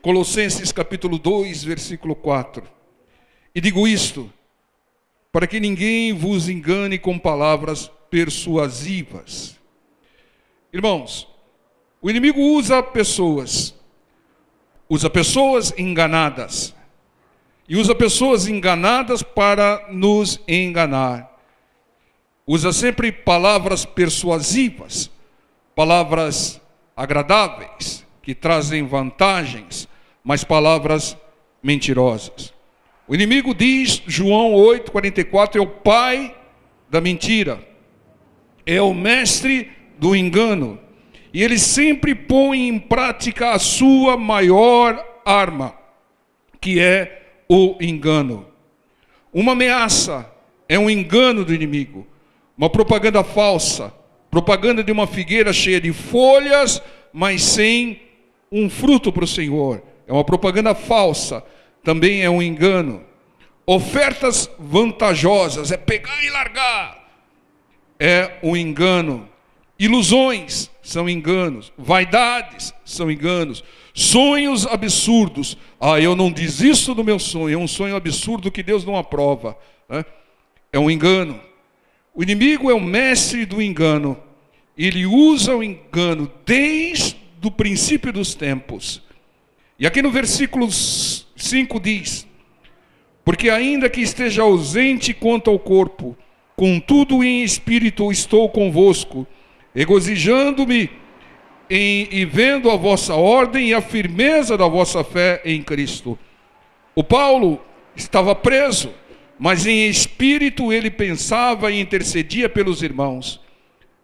Colossenses capítulo 2, versículo 4. E digo isto, para que ninguém vos engane com palavras persuasivas. Irmãos, o inimigo usa pessoas enganadas. E usa pessoas enganadas para nos enganar. Usa sempre palavras persuasivas, palavras agradáveis, que trazem vantagens, mas palavras mentirosas. O inimigo diz, João 8,44, é o pai da mentira, é o mestre do engano, e ele sempre põe em prática a sua maior arma, que é o engano. Uma ameaça é um engano do inimigo, uma propaganda falsa, propaganda de uma figueira cheia de folhas, mas sem um fruto para o Senhor. É uma propaganda falsa, também é um engano. Ofertas vantajosas, é pegar e largar, é um engano. Ilusões são enganos, vaidades são enganos, sonhos absurdos. Eu não desisto do meu sonho, é um sonho absurdo que Deus não aprova, né? É um engano. O inimigo é o mestre do engano. Ele usa o engano desde o princípio dos tempos. E aqui no versículo 5 diz: porque ainda que esteja ausente quanto ao corpo, contudo em espírito estou convosco, regozijando-me e vendo a vossa ordem e a firmeza da vossa fé em Cristo. O Paulo estava preso, mas em espírito ele pensava e intercedia pelos irmãos.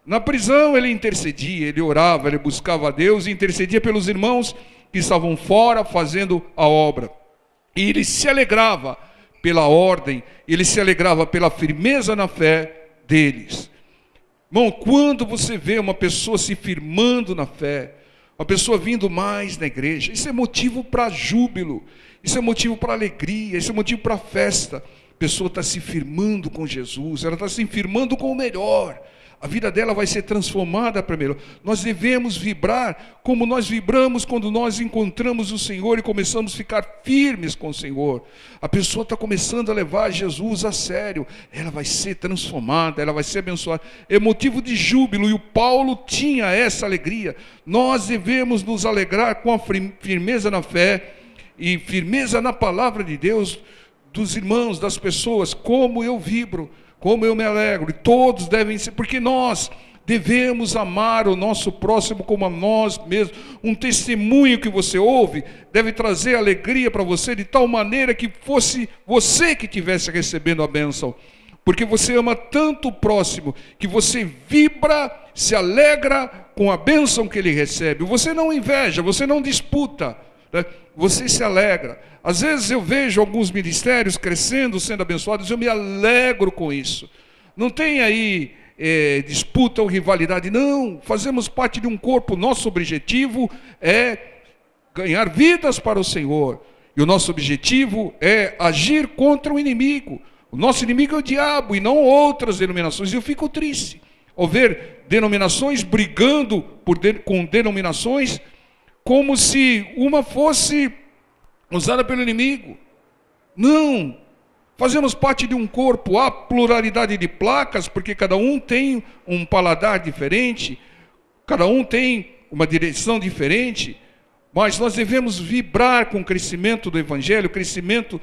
Na prisão ele intercedia, ele orava, ele buscava a Deus e intercedia pelos irmãos que estavam fora fazendo a obra. E ele se alegrava pela ordem, ele se alegrava pela firmeza na fé deles. Irmão, quando você vê uma pessoa se firmando na fé, uma pessoa vindo mais na igreja, isso é motivo para júbilo, isso é motivo para alegria, isso é motivo para festa. A pessoa está se firmando com Jesus, ela está se firmando com o melhor. A vida dela vai ser transformada para melhor. Nós devemos vibrar como nós vibramos quando nós encontramos o Senhor e começamos a ficar firmes com o Senhor. A pessoa está começando a levar Jesus a sério. Ela vai ser transformada, ela vai ser abençoada. É motivo de júbilo, e o Paulo tinha essa alegria. Nós devemos nos alegrar com a firmeza na fé e firmeza na palavra de Deus, dos irmãos, das pessoas. Como eu vibro, como eu me alegro, e todos devem ser, porque nós devemos amar o nosso próximo como a nós mesmos. Um testemunho que você ouve deve trazer alegria para você, de tal maneira que fosse você que estivesse recebendo a bênção, porque você ama tanto o próximo, que você vibra, se alegra com a bênção que ele recebe. Você não inveja, você não disputa, né? Você se alegra. Às vezes eu vejo alguns ministérios crescendo, sendo abençoados, eu me alegro com isso. Não tem aí disputa ou rivalidade, não. Fazemos parte de um corpo. Nosso objetivo é ganhar vidas para o Senhor. E o nosso objetivo é agir contra o inimigo. O nosso inimigo é o diabo e não outras denominações. E eu fico triste ao ver denominações brigando com denominações, como se uma fosse usada pelo inimigo. Não, fazemos parte de um corpo. Há pluralidade de placas, porque cada um tem um paladar diferente, cada um tem uma direção diferente, mas nós devemos vibrar com o crescimento do Evangelho, crescimento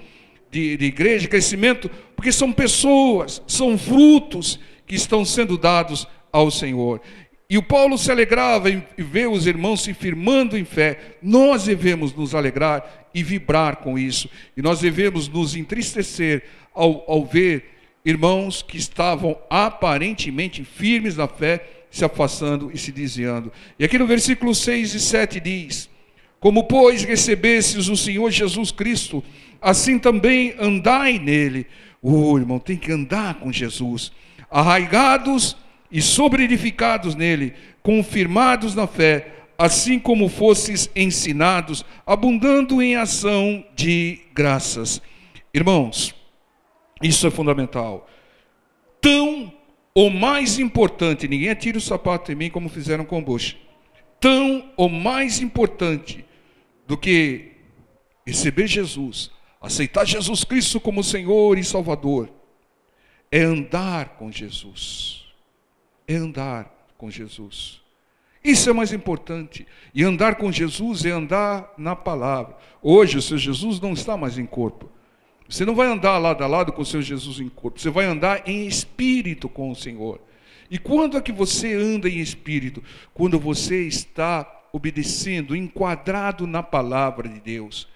de igreja, crescimento, porque são pessoas, são frutos que estão sendo dados ao Senhor. E o Paulo se alegrava em ver os irmãos se firmando em fé. Nós devemos nos alegrar e vibrar com isso. E nós devemos nos entristecer ao ver irmãos que estavam aparentemente firmes na fé, se afastando e se desviando. E aqui no versículo 6 e 7 diz: como, pois, recebestes o Senhor Jesus Cristo, assim também andai nele. Irmão, tem que andar com Jesus, arraigados e sobreedificados nele, confirmados na fé, assim como fostes ensinados, abundando em ação de graças. Irmãos, isso é fundamental. Tão ou mais importante, ninguém atira o sapato em mim como fizeram com o Bush, tão ou mais importante do que Receber Jesus, aceitar Jesus Cristo como Senhor e Salvador, é andar com Jesus. É andar com Jesus. Isso é mais importante. E andar com Jesus é andar na palavra. Hoje o seu Jesus não está mais em corpo. Você não vai andar lado a lado com o seu Jesus em corpo. Você vai andar em espírito com o Senhor. E quando é que você anda em espírito? Quando você está obedecendo, enquadrado na palavra de Deus.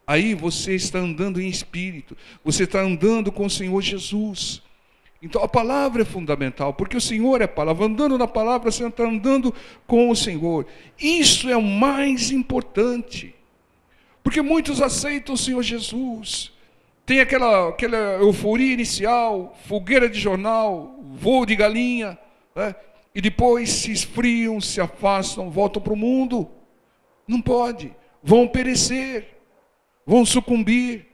Aí você está andando em espírito. Você está andando com o Senhor Jesus. Então a palavra é fundamental, porque o Senhor é a palavra. Andando na palavra, você está andando com o Senhor. Isso é o mais importante. Porque muitos aceitam o Senhor Jesus. Tem aquela euforia inicial, fogueira de jornal, voo de galinha, né? E depois se esfriam, se afastam, voltam para o mundo. Não pode. Vão perecer, vão sucumbir.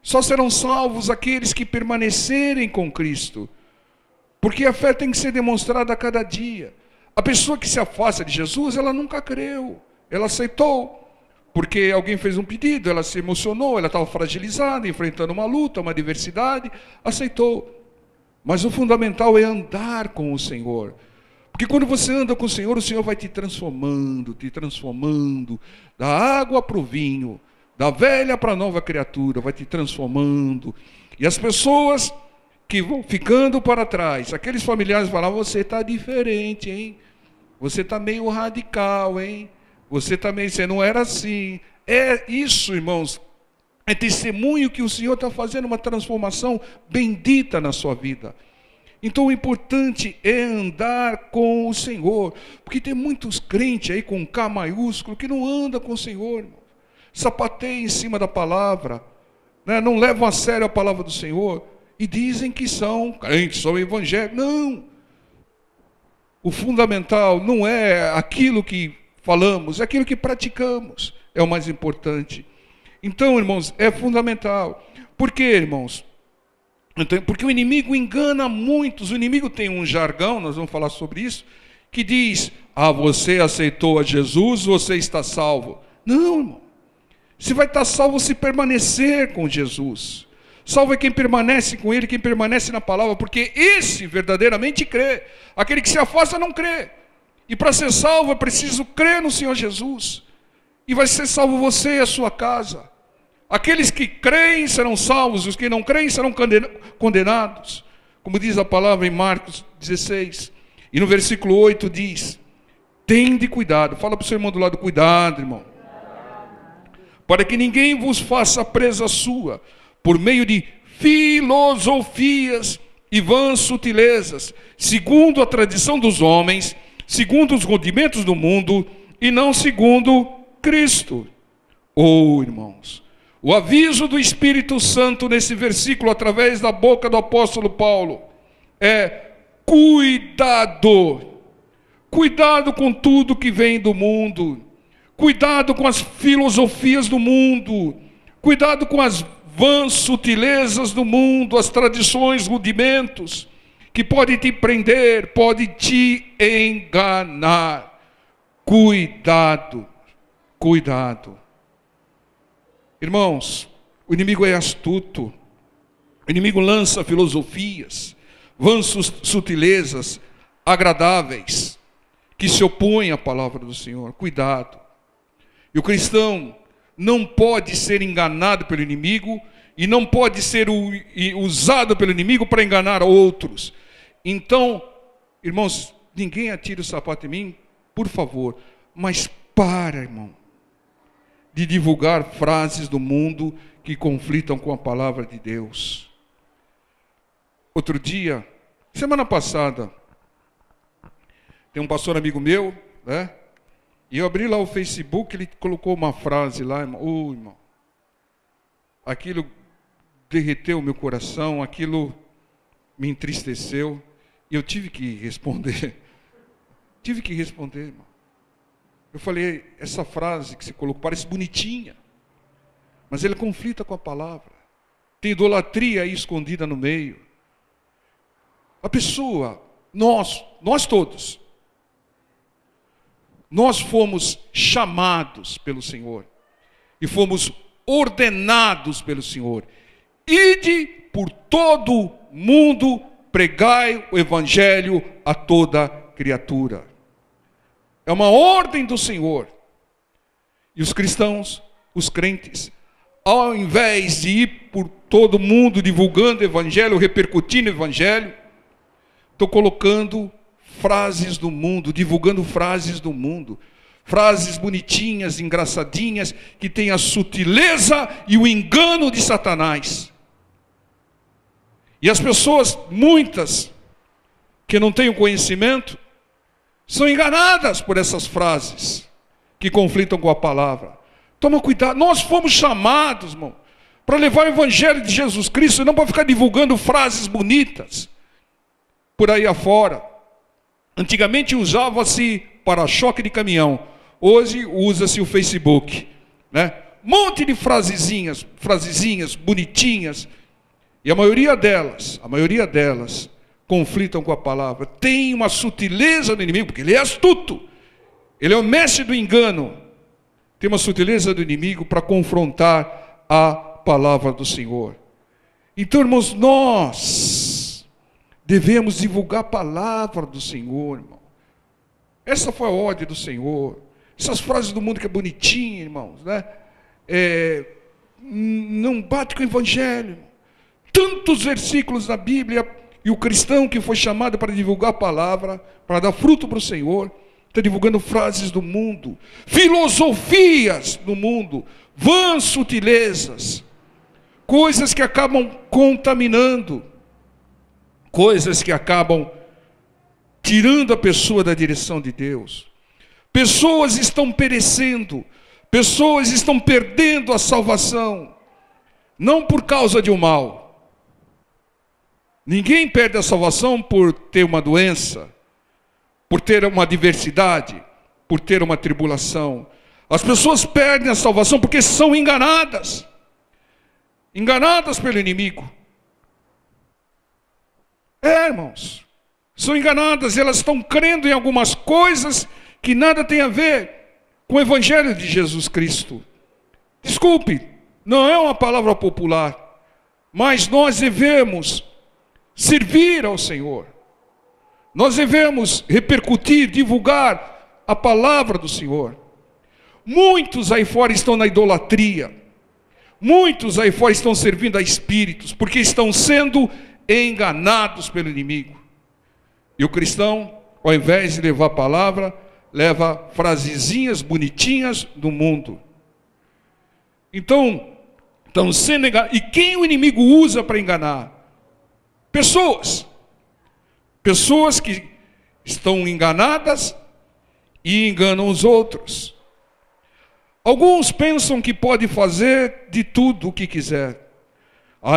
Só serão salvos aqueles que permanecerem com Cristo. Porque a fé tem que ser demonstrada a cada dia. A pessoa que se afasta de Jesus, ela nunca creu. Ela aceitou, porque alguém fez um pedido, ela se emocionou, ela estava fragilizada, enfrentando uma luta, uma adversidade, aceitou. Mas o fundamental é andar com o Senhor. Porque quando você anda com o Senhor vai te transformando, da água para o vinho, da velha para a nova criatura, vai te transformando. E as pessoas que vão ficando para trás, aqueles familiares falam, você está diferente, hein? Você está meio radical, hein? Você não era assim. É isso, irmãos. É testemunho que o Senhor está fazendo uma transformação bendita na sua vida. Então o importante é andar com o Senhor. Porque tem muitos crentes aí com K maiúsculo que não andam com o Senhor, irmão. Sapateiam em cima da palavra, né? Não levam a sério a palavra do Senhor e dizem que são crentes, são evangélicos. Não. O fundamental não é aquilo que falamos, é aquilo que praticamos. É o mais importante. Então, irmãos, é fundamental. Por quê, irmãos? Porque o inimigo engana muitos. O inimigo tem um jargão, nós vamos falar sobre isso, que diz, você aceitou a Jesus, você está salvo. Não, irmão. Você vai estar salvo se permanecer com Jesus. Salvo é quem permanece com Ele, quem permanece na palavra, porque esse verdadeiramente crê. Aquele que se afasta não crê. E para ser salvo é preciso crer no Senhor Jesus. E vai ser salvo você e a sua casa. Aqueles que creem serão salvos, os que não creem serão condenados. Como diz a palavra em Marcos 16. E no versículo 8 diz, tende cuidado. Fala para o seu irmão do lado, cuidado, irmão. Para que ninguém vos faça presa sua, por meio de filosofias e vãs sutilezas, segundo a tradição dos homens, segundo os rudimentos do mundo, e não segundo Cristo. Irmãos, o aviso do Espírito Santo nesse versículo, através da boca do apóstolo Paulo, é cuidado. Cuidado com tudo que vem do mundo. Cuidado com as filosofias do mundo. Cuidado com as vãs sutilezas do mundo, as tradições, rudimentos, que podem te prender, podem te enganar. Cuidado, cuidado. Irmãos, o inimigo é astuto. O inimigo lança filosofias, vãs sutilezas, agradáveis, que se opõem à palavra do Senhor. Cuidado. E o cristão não pode ser enganado pelo inimigo e não pode ser usado pelo inimigo para enganar outros. Então, irmãos, ninguém atire o sapato em mim, por favor, mas para, irmão, de divulgar frases do mundo que conflitam com a palavra de Deus. Outro dia, semana passada, tem um pastor amigo meu, né? E eu abri lá o Facebook, ele colocou uma frase lá, irmão, irmão, aquilo derreteu o meu coração, aquilo me entristeceu, e eu tive que responder. Irmão. Eu falei, essa frase que você colocou parece bonitinha, mas ele conflita com a palavra. Tem idolatria aí escondida no meio. A pessoa, nós todos, nós fomos chamados pelo Senhor e fomos ordenados pelo Senhor. Ide por todo mundo, pregai o evangelho a toda criatura. É uma ordem do Senhor. E os cristãos, os crentes, ao invés de ir por todo mundo divulgando o evangelho, repercutindo o evangelho, estão colocando frases do mundo, divulgando frases do mundo, frases bonitinhas, engraçadinhas, que têm a sutileza e o engano de Satanás. E as pessoas, muitas, que não têm o conhecimento, são enganadas por essas frases que conflitam com a palavra. Toma cuidado, nós fomos chamados, irmão, para levar o evangelho de Jesus Cristo, e não para ficar divulgando frases bonitas por aí afora. Antigamente usava-se para-choque de caminhão, hoje usa-se o Facebook, né? Um monte de frasezinhas bonitinhas, e a maioria delas conflitam com a palavra. Tem uma sutileza do inimigo, porque ele é astuto, ele é o mestre do engano. Tem uma sutileza do inimigo para confrontar a palavra do Senhor. Então, irmãos, nós devemos divulgar a palavra do Senhor, irmão. Essa foi a ordem do Senhor. Essas frases do mundo que é bonitinha, irmãos, né? Não bate com o evangelho, irmão. Tantos versículos na Bíblia, e o cristão que foi chamado para divulgar a palavra, para dar fruto para o Senhor, está divulgando frases do mundo, filosofias do mundo, vãs sutilezas, coisas que acabam contaminando, coisas que acabam tirando a pessoa da direção de Deus. Pessoas estão perecendo, pessoas estão perdendo a salvação, não por causa de um mal. Ninguém perde a salvação por ter uma doença, por ter uma adversidade, por ter uma tribulação. As pessoas perdem a salvação porque são enganadas pelo inimigo. Irmãos, são enganadas, elas estão crendo em algumas coisas que nada tem a ver com o evangelho de Jesus Cristo. Desculpe, não é uma palavra popular, mas nós devemos servir ao Senhor. Nós devemos repercutir, divulgar a palavra do Senhor. Muitos aí fora estão na idolatria. Muitos aí fora estão servindo a espíritos, porque estão sendo enganados pelo inimigo. E o cristão, ao invés de levar a palavra, leva frasezinhas bonitinhas do mundo. Então, estão sendo enganados. E quem o inimigo usa para enganar? Pessoas que estão enganadas e enganam os outros. Alguns pensam que pode fazer de tudo o que quiser.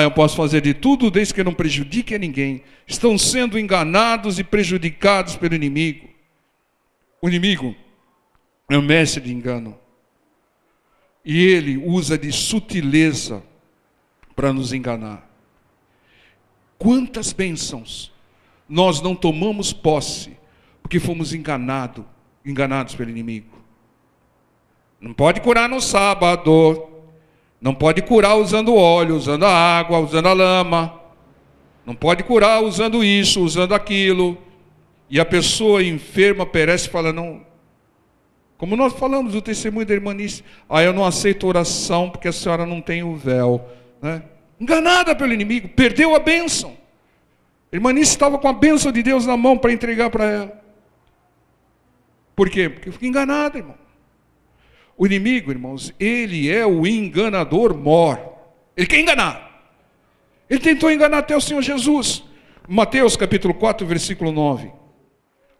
Eu posso fazer de tudo desde que não prejudique a ninguém. Estão sendo enganados e prejudicados pelo inimigo. O inimigo é um mestre de engano. E ele usa de sutileza para nos enganar. Quantas bênçãos nós não tomamos posse porque fomos enganados pelo inimigo. Não pode curar no sábado, não pode curar usando óleo, usando a água, usando a lama, não pode curar usando isso, usando aquilo, e a pessoa enferma perece e fala, não, como nós falamos do testemunho da irmanice, eu não aceito oração porque a senhora não tem o véu, né? Enganada pelo inimigo, perdeu a bênção. A irmanice estava com a bênção de Deus na mão para entregar para ela. Por quê? Porque fica enganada, irmão. O inimigo, irmãos, ele é o enganador mor. Ele quer enganar. Ele tentou enganar até o Senhor Jesus. Mateus capítulo 4, versículo 9.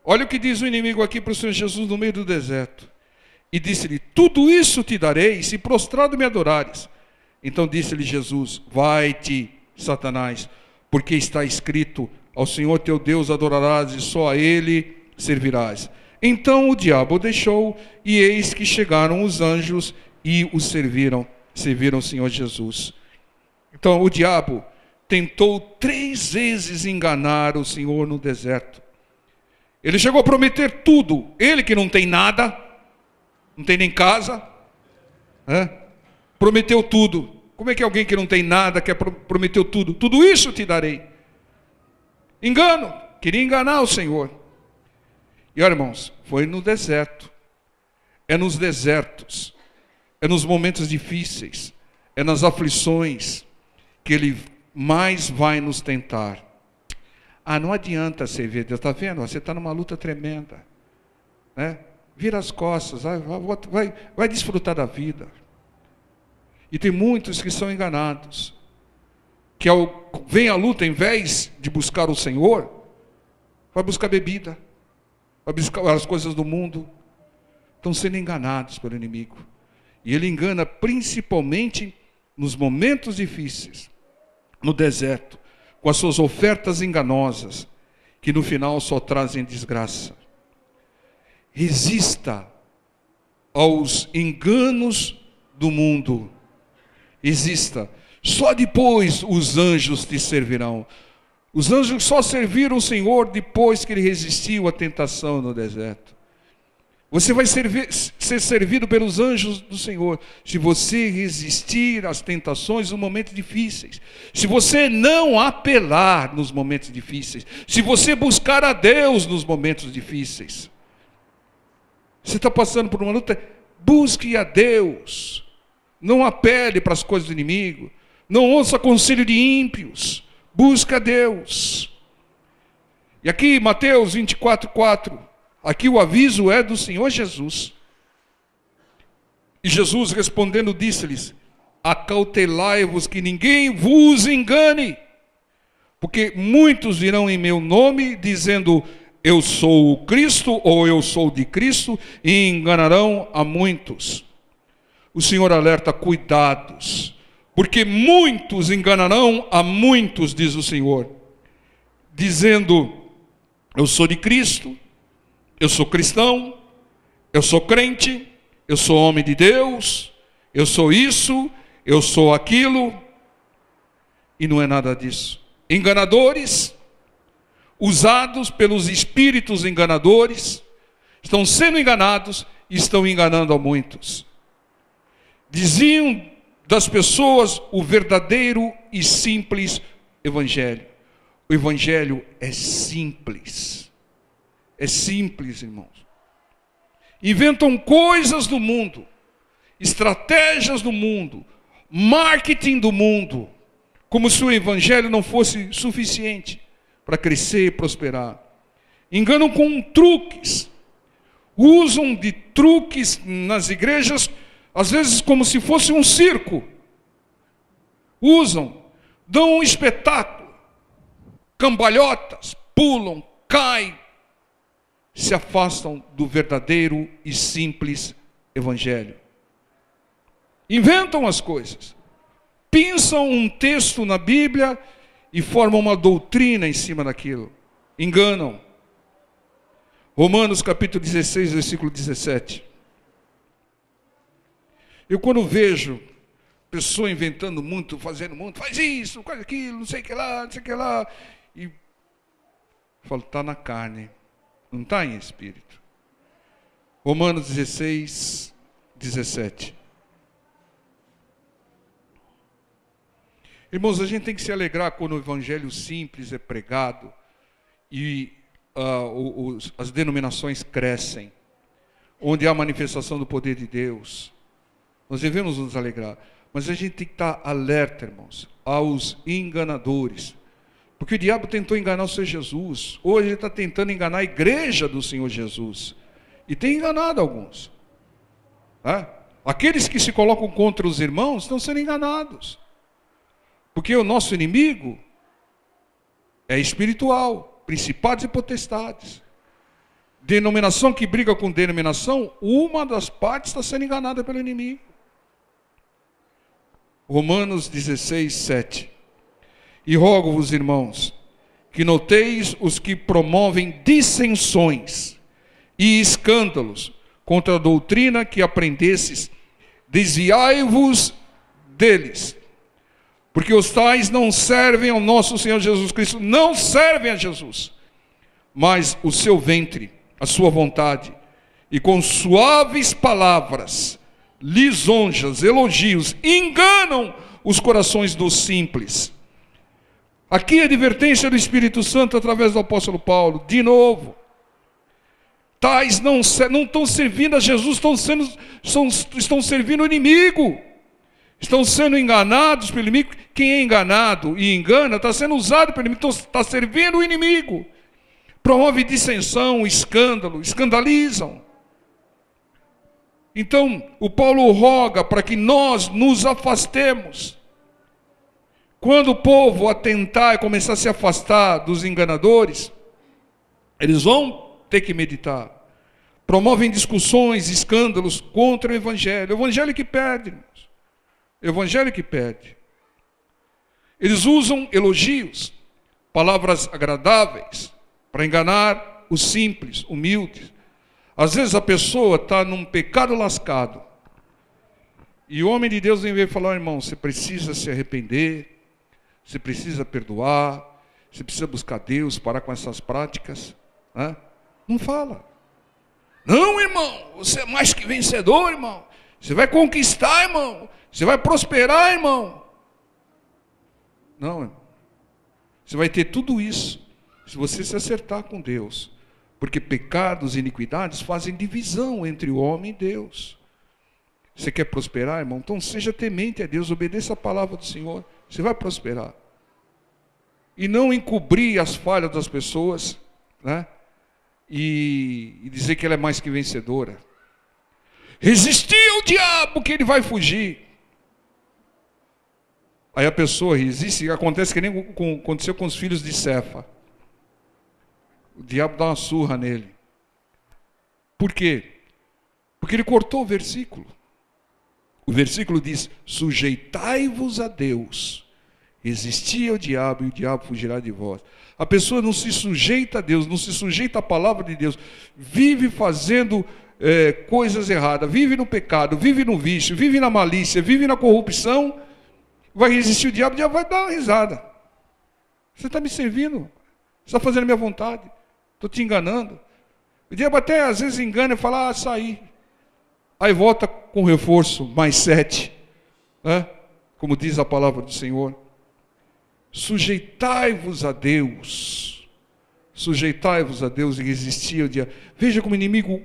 Olha o que diz o inimigo aqui para o Senhor Jesus no meio do deserto. E disse-lhe, tudo isso te darei, se prostrado me adorares. Então disse-lhe Jesus, vai-te, Satanás, porque está escrito, ao Senhor teu Deus adorarás e só a Ele servirás. Então o diabo o deixou, e eis que chegaram os anjos e o serviram o Senhor Jesus. Então o diabo tentou 3 vezes enganar o Senhor no deserto. Ele chegou a prometer tudo, ele que não tem nada, não tem nem casa, prometeu tudo. Como é que alguém que não tem nada, que prometeu tudo? Tudo isso te darei. Engano, queria enganar o Senhor. E olha, irmãos, foi no deserto. É nos desertos, é nos momentos difíceis, é nas aflições que Ele mais vai nos tentar. Não adianta servir Deus, está vendo? Você está numa luta tremenda, né? Vira as costas, vai desfrutar da vida. E tem muitos que são enganados, que vem a luta, em vez de buscar o Senhor, vai buscar bebida, vai buscar as coisas do mundo. Estão sendo enganados pelo inimigo. E ele engana principalmente nos momentos difíceis, no deserto, com as suas ofertas enganosas, que no final só trazem desgraça. Resista aos enganos do mundo. Resista. Só depois os anjos te servirão. Os anjos só serviram o Senhor depois que ele resistiu à tentação no deserto. Você vai ser servido pelos anjos do Senhor se você resistir às tentações nos momentos difíceis. Se você não apelar nos momentos difíceis. Se você buscar a Deus nos momentos difíceis. Você está passando por uma luta, busque a Deus. Não apele para as coisas do inimigo. Não ouça conselho de ímpios. Busque a Deus. E aqui, Mateus 24:4. Aqui o aviso é do Senhor Jesus. E Jesus respondendo disse-lhes: acautelai-vos que ninguém vos engane, porque muitos virão em meu nome dizendo eu sou o Cristo ou eu sou de Cristo, e enganarão a muitos. O Senhor alerta: cuidados, porque muitos enganarão a muitos, diz o Senhor, dizendo eu sou de Cristo, eu sou cristão, eu sou crente, eu sou homem de Deus, eu sou isso, eu sou aquilo, e não é nada disso. Enganadores, usados pelos espíritos enganadores, estão sendo enganados e estão enganando a muitos. Diziam das pessoas o verdadeiro e simples evangelho. O evangelho é simples. É simples, irmãos. Inventam coisas do mundo, estratégias do mundo, marketing do mundo, como se o evangelho não fosse suficiente para crescer e prosperar. Enganam com truques. Usam de truques nas igrejas, às vezes como se fosse um circo. Usam, dão um espetáculo, cambalhotas, pulam, caem, se afastam do verdadeiro e simples evangelho. Inventam as coisas, pensam um texto na Bíblia e formam uma doutrina em cima daquilo. Enganam. Romanos capítulo 16, versículo 17. Eu quando vejo pessoa inventando muito, fazendo muito, faz isso, faz aquilo, não sei o que lá, não sei o que lá, e falo, está na carne. Não está em espírito. Romanos 16, 17. Irmãos, a gente tem que se alegrar quando o evangelho simples é pregado e as denominações crescem, onde há manifestação do poder de Deus. Nós devemos nos alegrar. Mas a gente tem que estar alerta, irmãos, aos enganadores. Porque o diabo tentou enganar o Senhor Jesus. Hoje ele está tentando enganar a igreja do Senhor Jesus. E tem enganado alguns. Aqueles que se colocam contra os irmãos estão sendo enganados. Porque o nosso inimigo é espiritual. Principados e potestades. Denominação que briga com denominação, uma das partes está sendo enganada pelo inimigo. Romanos 16, 7. E rogo-vos, irmãos, que noteis os que promovem dissensões e escândalos contra a doutrina que aprendestes, desviai-vos deles, porque os tais não servem ao nosso Senhor Jesus Cristo, não servem a Jesus, mas o seu ventre, a sua vontade, e com suaves palavras lisonjas, elogios, enganam os corações dos simples. Aqui a advertência do Espírito Santo através do apóstolo Paulo, de novo. Tais não estão servindo a Jesus, estão servindo o inimigo. Estão sendo enganados pelo inimigo. Quem é enganado e engana está sendo usado pelo inimigo, está servindo o inimigo. Promove dissensão, escândalo, escandalizam. Então, o Paulo roga para que nós nos afastemos. Quando o povo atentar e começar a se afastar dos enganadores, eles vão ter que meditar. Promovem discussões, escândalos contra o Evangelho. O Evangelho que perde, irmãos. O Evangelho que perde. Eles usam elogios, palavras agradáveis, para enganar os simples, humildes. Às vezes a pessoa está num pecado lascado. E o homem de Deus vem ver e falar, irmão, você precisa se arrepender, você precisa perdoar, você precisa buscar Deus, parar com essas práticas. Né? Não fala. Não, irmão, você é mais que vencedor, irmão. Você vai conquistar, irmão. Você vai prosperar, irmão. Não, irmão. Você vai ter tudo isso se você se acertar com Deus. Porque pecados e iniquidades fazem divisão entre o homem e Deus. Você quer prosperar, irmão? Então seja temente a Deus, obedeça a palavra do Senhor. Você vai prosperar. E não encobrir as falhas das pessoas, né? E dizer que ela é mais que vencedora. Resistir ao diabo que ele vai fugir. Aí a pessoa resiste, acontece que nem aconteceu com os filhos de Cefa. O diabo dá uma surra nele. Por quê? Porque ele cortou o versículo. O versículo diz, sujeitai-vos a Deus, resistir ao diabo e o diabo fugirá de vós. A pessoa não se sujeita a Deus, não se sujeita à palavra de Deus, vive fazendo coisas erradas, vive no pecado, vive no vício, vive na malícia, vive na corrupção, vai resistir o diabo vai dar uma risada. Você está me servindo, você está fazendo a minha vontade, estou te enganando. O diabo até às vezes engana e fala, saí. Aí volta com reforço, mais 7, né? Como diz a palavra do Senhor. Sujeitai-vos a Deus. Sujeitai-vos a Deus e resistir ao diabo. Veja como o inimigo,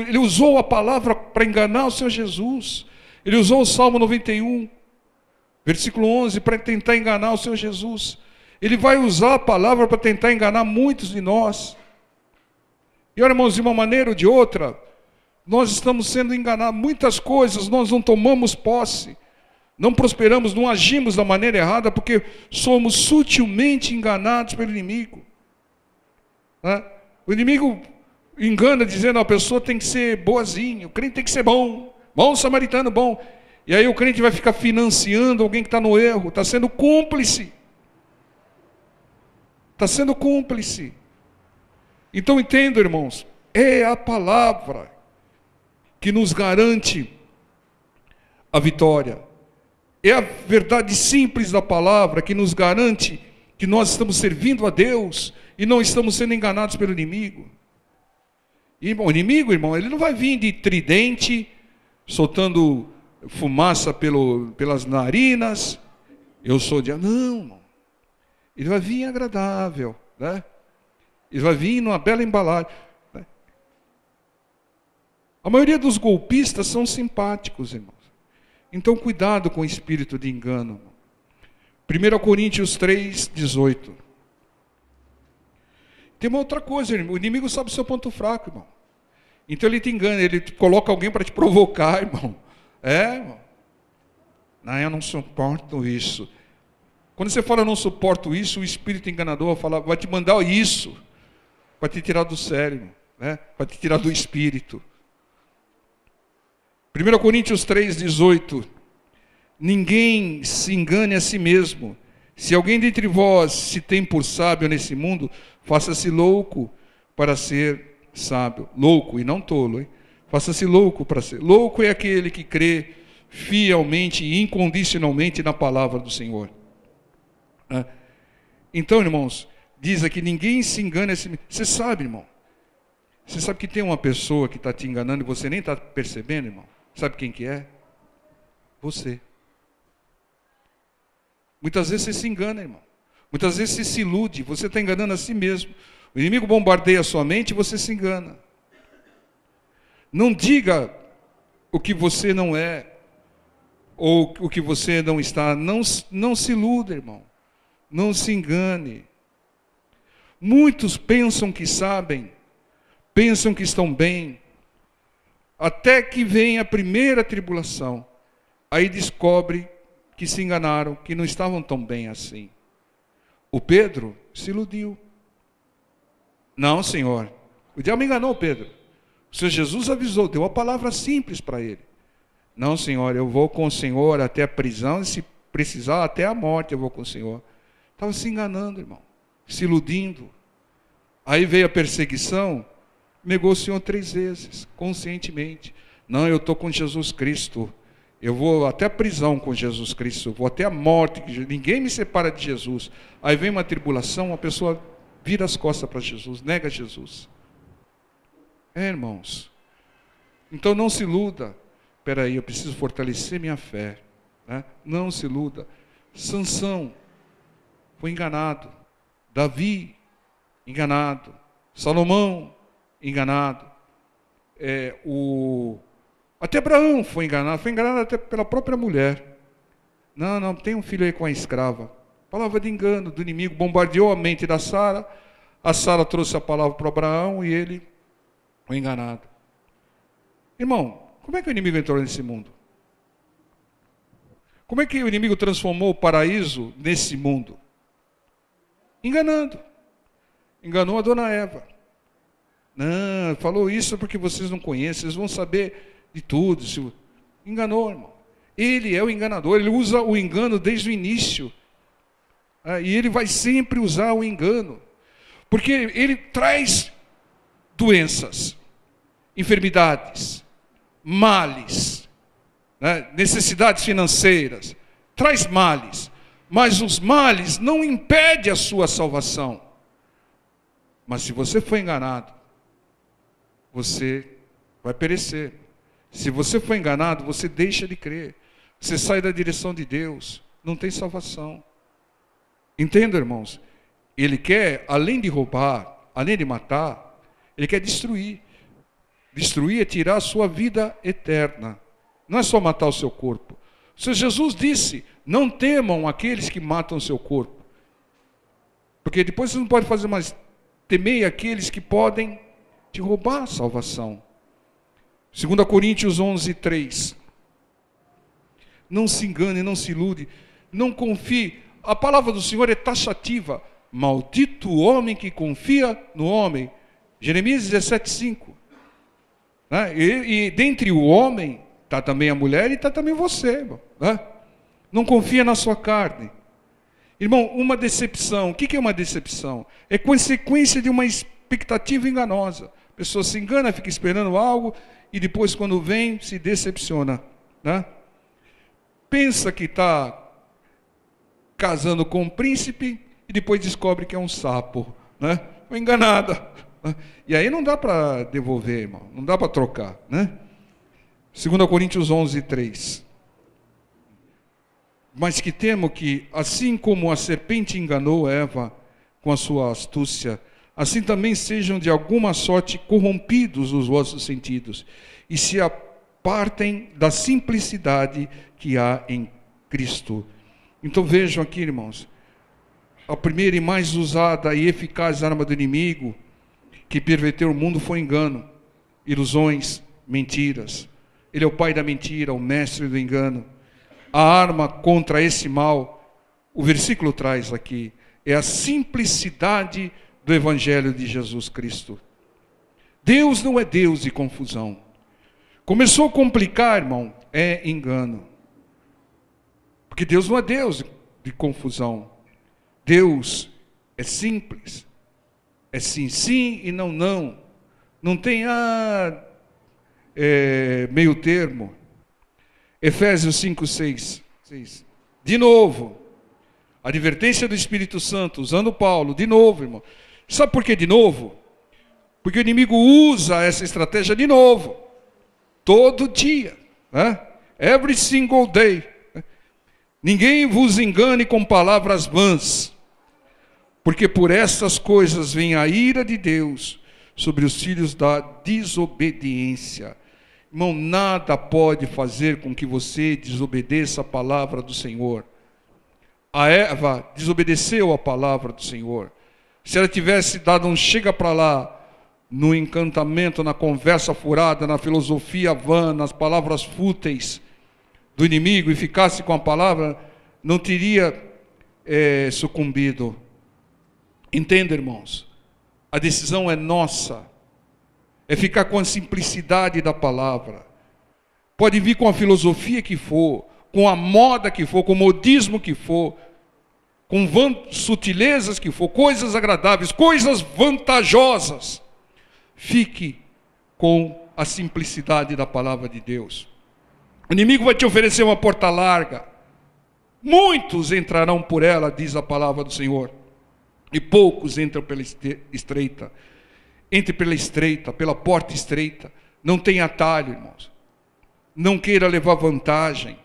ele usou a palavra para enganar o Senhor Jesus. Ele usou o Salmo 91, versículo 11, para tentar enganar o Senhor Jesus. Ele vai usar a palavra para tentar enganar muitos de nós. E olha, irmãos, de uma maneira ou de outra, nós estamos sendo enganados. Muitas coisas nós não tomamos posse. Não prosperamos, não agimos da maneira errada, porque somos sutilmente enganados pelo inimigo. Né? O inimigo engana dizendo, a pessoa tem que ser boazinha, o crente tem que ser bom, bom samaritano, bom. E aí o crente vai ficar financiando alguém que está no erro, está sendo cúmplice. Está sendo cúmplice. Então entendo, irmãos, é a palavra que nos garante a vitória. É a verdade simples da palavra que nos garante que nós estamos servindo a Deus e não estamos sendo enganados pelo inimigo. E, o inimigo, irmão, ele não vai vir de tridente, soltando fumaça pelas narinas. Eu sou de... Não, irmão. Ele vai vir agradável, né? Ele vai vir numa bela embalagem. Né? A maioria dos golpistas são simpáticos, irmãos. Então, cuidado com o espírito de engano. 1 Coríntios 3, 18. Tem uma outra coisa, irmão. O inimigo sabe o seu ponto fraco, irmão. Então ele te engana, ele coloca alguém para te provocar, irmão. Irmão. Não, eu não suporto isso. Quando você fala, eu não suporto isso, o espírito enganador vai te mandar isso, para te tirar do sério, né? Para te tirar do espírito. 1 Coríntios 3, 18. Ninguém se engane a si mesmo. Se alguém dentre vós se tem por sábio nesse mundo, faça-se louco para ser sábio. Louco e não tolo, hein? Faça-se louco para ser. Louco é aquele que crê fielmente e incondicionalmente na palavra do Senhor. Então, irmãos, diz aqui, ninguém se engane a si mesmo. Você sabe, irmão? Você sabe que tem uma pessoa que está te enganando e você nem está percebendo, irmão? Sabe quem que é? Você. Muitas vezes você se engana, irmão. Muitas vezes você se ilude, você está enganando a si mesmo. O inimigo bombardeia a sua mente e você se engana. Não diga o que você não é, ou o que você não está. Não se iluda, irmão. Não se engane. Muitos pensam que sabem, pensam que estão bem, até que vem a primeira tribulação. Aí descobre que se enganaram, que não estavam tão bem assim. O Pedro se iludiu. Não, Senhor. O diabo enganou o Pedro. O Senhor Jesus avisou, deu uma palavra simples para ele. Não, Senhor, eu vou com o Senhor até a prisão, e se precisar, até a morte eu vou com o Senhor. Estava se enganando, irmão. Se iludindo. Aí veio a perseguição, negou o Senhor 3 vezes, conscientemente. Não, eu estou com Jesus Cristo. Eu vou até a prisão com Jesus Cristo. Eu vou até a morte. Ninguém me separa de Jesus. Aí vem uma tribulação, a pessoa vira as costas para Jesus, nega Jesus. Irmãos. Então não se iluda. Espera aí, eu preciso fortalecer minha fé. Né? Não se iluda. Sansão foi enganado. Davi, enganado. Salomão, enganado. Até Abraão foi enganado até pela própria mulher. Não, tem um filho aí com a escrava. Palavra de engano do inimigo, bombardeou a mente da Sara. A Sara trouxe a palavra para Abraão e ele foi enganado. Irmão, como é que o inimigo entrou nesse mundo? Como é que o inimigo transformou o paraíso nesse mundo? Enganando. Enganou a dona Eva. Não, falou isso porque vocês não conhecem, vocês vão saber de tudo. Enganou, irmão. Ele é o enganador, ele usa o engano desde o início. E ele vai sempre usar o engano. Porque ele traz doenças, enfermidades, males, né, necessidades financeiras. Traz males. Mas os males não impedem a sua salvação. Mas se você for enganado, você vai perecer. Se você for enganado, você deixa de crer. Você sai da direção de Deus. Não tem salvação. Entenda, irmãos? Ele quer, além de roubar, além de matar, ele quer destruir. Destruir é tirar a sua vida eterna. Não é só matar o seu corpo. O Senhor Jesus disse, não temam aqueles que matam o seu corpo. Porque depois você não pode fazer mais. Temei aqueles que podem te roubar a salvação. 2 Coríntios 11:3. Não se engane, não se ilude, não confie. A palavra do Senhor é taxativa. Maldito o homem que confia no homem. Jeremias 17:5. E dentre o homem, está também a mulher e está também você. Irmão, né? Não confia na sua carne. Irmão, uma decepção. O que é uma decepção? É consequência de uma expectativa enganosa. A pessoa se engana, fica esperando algo e depois, quando vem, se decepciona. Né? Pensa que está casando com um príncipe e depois descobre que é um sapo. Né? Foi enganada. E aí não dá para devolver, irmão. Não dá para trocar. Né? 2 Coríntios 11:3. Mas que temo que, assim como a serpente enganou Eva com a sua astúcia, assim também sejam de alguma sorte corrompidos os vossos sentidos, e se apartem da simplicidade que há em Cristo. Então vejam aqui, irmãos, a primeira e mais usada e eficaz arma do inimigo que perverteu o mundo foi engano, ilusões, mentiras. Ele é o pai da mentira, o mestre do engano. A arma contra esse mal, o versículo traz aqui, é a simplicidade do Evangelho de Jesus Cristo. Deus não é Deus de confusão. Começou a complicar, irmão, é engano. Porque Deus não é Deus de confusão. Deus é simples. É sim, sim e não, não. Não tem meio termo. Efésios 5:6. De novo, advertência do Espírito Santo, usando Paulo, de novo, irmão. Sabe por que de novo? Porque o inimigo usa essa estratégia de novo, todo dia. Né? Every single day. Ninguém vos engane com palavras vãs, porque por estas coisas vem a ira de Deus sobre os filhos da desobediência. Irmão, nada pode fazer com que você desobedeça a palavra do Senhor. A Eva desobedeceu a palavra do Senhor. Se ela tivesse dado um chega para lá, no encantamento, na conversa furada, na filosofia vã, nas palavras fúteis do inimigo, e ficasse com a palavra, não teria sucumbido. Entenda, irmãos? A decisão é nossa. É ficar com a simplicidade da palavra. Pode vir com a filosofia que for, com a moda que for, com o modismo que for, com sutilezas que for, coisas agradáveis, coisas vantajosas. Fique com a simplicidade da palavra de Deus. O inimigo vai te oferecer uma porta larga. Muitos entrarão por ela, diz a palavra do Senhor. E poucos entram pela estreita. Entre pela estreita, pela porta estreita. Não tem atalho, irmãos. Não queira levar vantagem.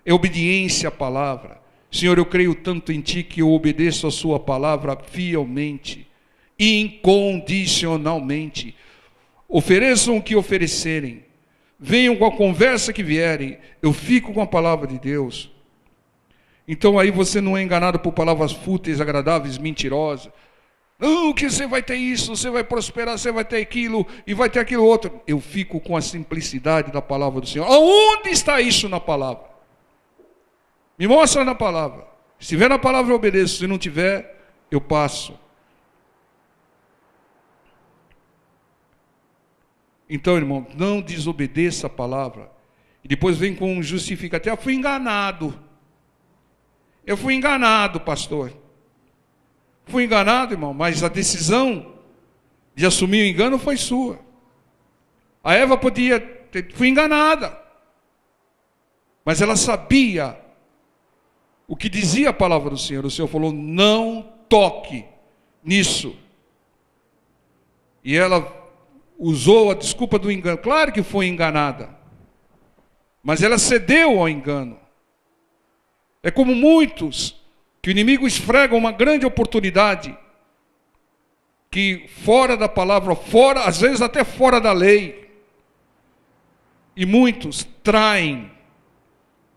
É obediência à palavra. Senhor, eu creio tanto em Ti que eu obedeço a Sua palavra fielmente, incondicionalmente. Ofereçam o que oferecerem. Venham com a conversa que vierem. Eu fico com a palavra de Deus. Então aí você não é enganado por palavras fúteis, agradáveis, mentirosas. Não, que você vai ter isso, você vai prosperar, você vai ter aquilo e vai ter aquilo outro. Eu fico com a simplicidade da palavra do Senhor. Aonde está isso na palavra? Me mostra na palavra. Se tiver na palavra eu obedeço, se não tiver, eu passo. Então, irmão, não desobedeça a palavra. E depois vem com um justificativo. Eu fui enganado. Eu fui enganado, pastor. Fui enganado, irmão, mas a decisão de assumir o engano foi sua. A Eva podia ter... Fui enganada. Mas ela sabia o que dizia a palavra do Senhor. O Senhor falou, não toque nisso. E ela usou a desculpa do engano. Claro que foi enganada. Mas ela cedeu ao engano. É como muitos que o inimigo esfrega uma grande oportunidade que fora da palavra, fora, às vezes até fora da lei. E muitos traem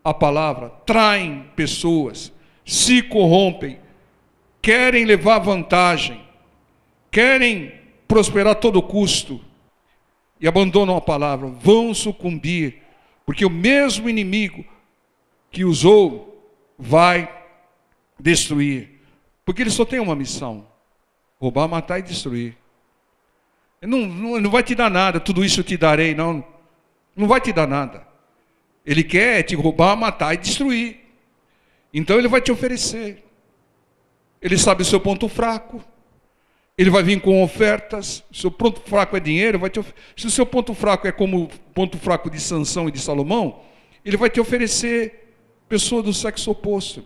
a palavra, traem pessoas, se corrompem, querem levar vantagem, querem prosperar a todo custo e abandonam a palavra, vão sucumbir, porque o mesmo inimigo que usou vai destruir, porque ele só tem uma missão: roubar, matar e destruir. Ele não vai te dar nada, tudo isso eu te darei, não vai te dar nada. Ele quer te roubar, matar e destruir. Então ele vai te oferecer. Ele sabe o seu ponto fraco. Ele vai vir com ofertas. Se o seu ponto fraco é dinheiro, se o seu ponto fraco é como o ponto fraco de Sansão e de Salomão, ele vai te oferecer pessoa do sexo oposto,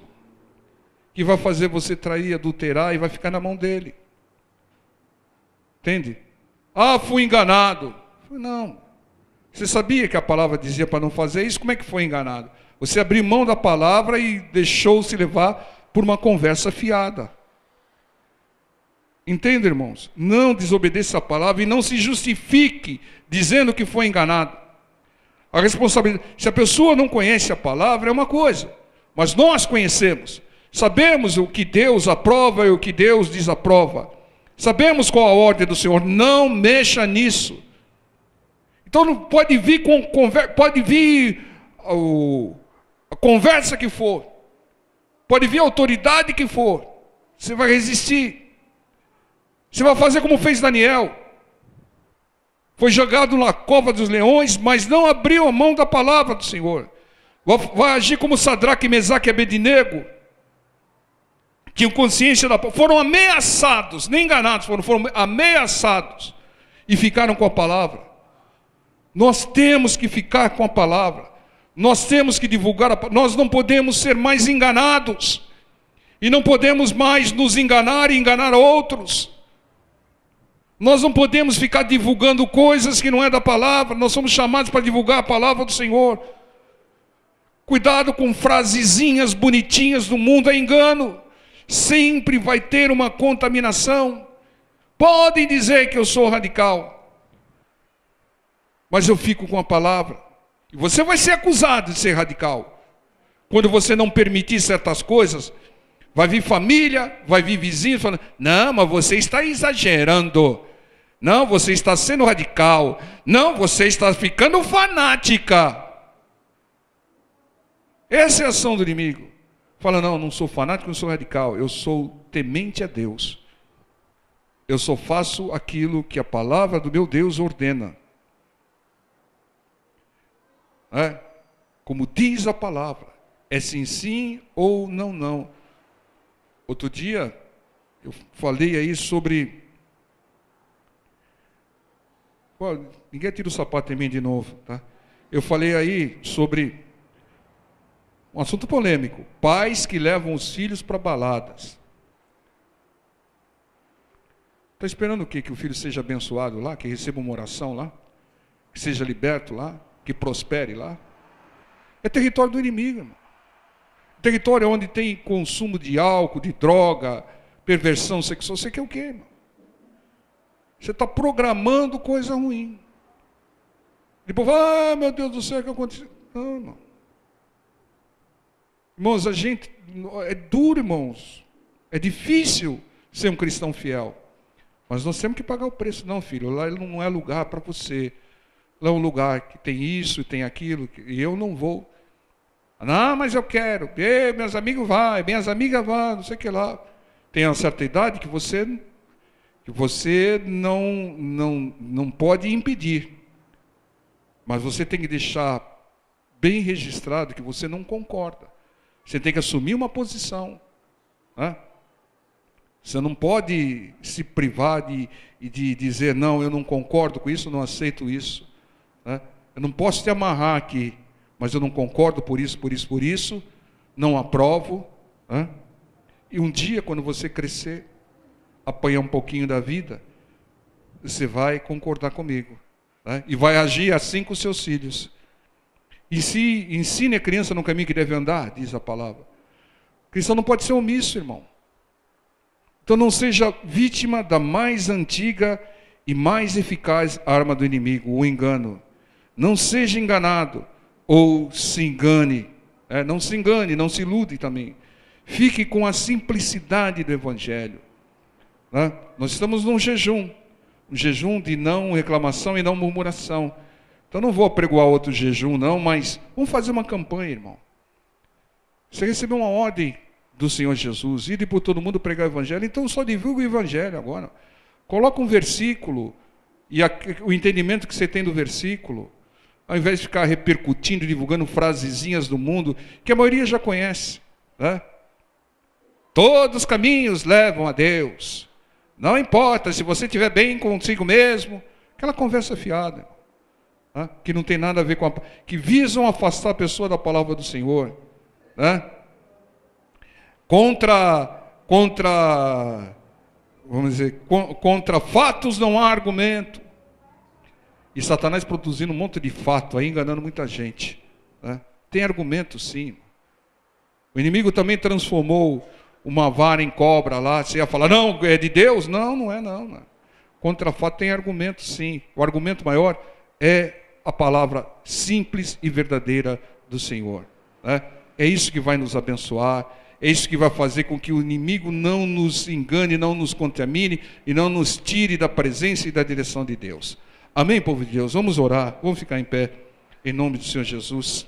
que vai fazer você trair, adulterar e vai ficar na mão dele. Entende? Ah, fui enganado. Não. Você sabia que a palavra dizia para não fazer isso? Como é que foi enganado? Você abriu mão da palavra e deixou-se levar por uma conversa fiada. Entende, irmãos? Não desobedeça a palavra e não se justifique dizendo que foi enganado. A responsabilidade, se a pessoa não conhece a palavra, é uma coisa, mas nós conhecemos. Sabemos o que Deus aprova e o que Deus desaprova. Sabemos qual a ordem do Senhor. Não mexa nisso. Então não pode vir a conversa que for, pode vir a autoridade que for, você vai resistir. Você vai fazer como fez Daniel. Foi jogado na cova dos leões, mas não abriu a mão da palavra do Senhor. Vai agir como Sadraque, Mesaque e Abednego, tinham consciência da palavra, foram ameaçados, nem enganados, foram ameaçados e ficaram com a palavra. Nós temos que ficar com a palavra. Nós temos que divulgar a palavra. Nós não podemos ser mais enganados. E não podemos mais nos enganar e enganar outros. Nós não podemos ficar divulgando coisas que não é da palavra. Nós somos chamados para divulgar a palavra do Senhor. Cuidado com frasezinhas bonitinhas do mundo, é engano. Sempre vai ter uma contaminação. Podem dizer que eu sou radical, mas eu fico com a palavra. E você vai ser acusado de ser radical. Quando você não permitir certas coisas, vai vir família, vai vir vizinhos falando, não, mas você está exagerando. Não, você está sendo radical. Não, você está ficando fanática. Essa é a ação do inimigo. Fala, não, não sou fanático, não sou radical. Eu sou temente a Deus. Eu só faço aquilo que a palavra do meu Deus ordena. Como diz a palavra. É sim, sim ou não, não. Outro dia, eu falei aí sobre... Pô, ninguém tira o sapato em mim de novo, tá? Eu falei aí sobre um assunto polêmico. Pais que levam os filhos para baladas. Está esperando o quê? Que o filho seja abençoado lá? Que receba uma oração lá? Que seja liberto lá? Que prospere lá? É território do inimigo, irmão. Território onde tem consumo de álcool, de droga, perversão sexual. Você quer o quê, irmão? Você está programando coisa ruim. Depois, meu Deus do céu, o que aconteceu? Não, irmão. Irmãos, a gente... É duro, irmãos. É difícil ser um cristão fiel. Mas nós temos que pagar o preço. Não, filho, lá não é lugar para você. Lá é um lugar que tem isso, tem aquilo, e eu não vou. Não, mas eu quero. Meus amigos vão, minhas amigas vão, não sei o que lá. Tem uma certa idade que você não pode impedir. Mas você tem que deixar bem registrado que você não concorda. Você tem que assumir uma posição. Você não pode se privar de dizer, não, eu não concordo com isso, não aceito isso. Eu não posso te amarrar aqui, mas eu não concordo por isso, não aprovo. E um dia, quando você crescer, apanhar um pouquinho da vida, você vai concordar comigo. E vai agir assim com os seus filhos. E se ensine a criança no caminho que deve andar, diz a palavra. O cristão não pode ser omisso, irmão. Então não seja vítima da mais antiga e mais eficaz arma do inimigo, o engano. Não seja enganado ou se engane. Não se engane, não se ilude também. Fique com a simplicidade do Evangelho. Nós estamos num jejum. Um jejum de não reclamação e não murmuração. Então não vou apregoar outro jejum não, mas vamos fazer uma campanha, irmão. Você recebeu uma ordem do Senhor Jesus, ir por todo mundo pregar o Evangelho, então só divulga o Evangelho agora. Coloca um versículo e o entendimento que você tem do versículo, ao invés de ficar repercutindo, divulgando frasezinhas do mundo, que a maioria já conhece. Todos os caminhos levam a Deus. Não importa se você estiver bem consigo mesmo. Aquela conversa fiada, que não tem nada a ver com que visam afastar a pessoa da palavra do Senhor. Contra fatos não há argumento. E Satanás produzindo um monte de fato aí, enganando muita gente. Tem argumento sim. O inimigo também transformou uma vara em cobra lá. Você ia falar, não, é de Deus? Não, não é não. Contra fato tem argumento sim. O argumento maior é a palavra simples e verdadeira do Senhor. É isso que vai nos abençoar. É isso que vai fazer com que o inimigo não nos engane, não nos contamine e não nos tire da presença e da direção de Deus. Amém, povo de Deus? Vamos orar, vamos ficar em pé, em nome do Senhor Jesus.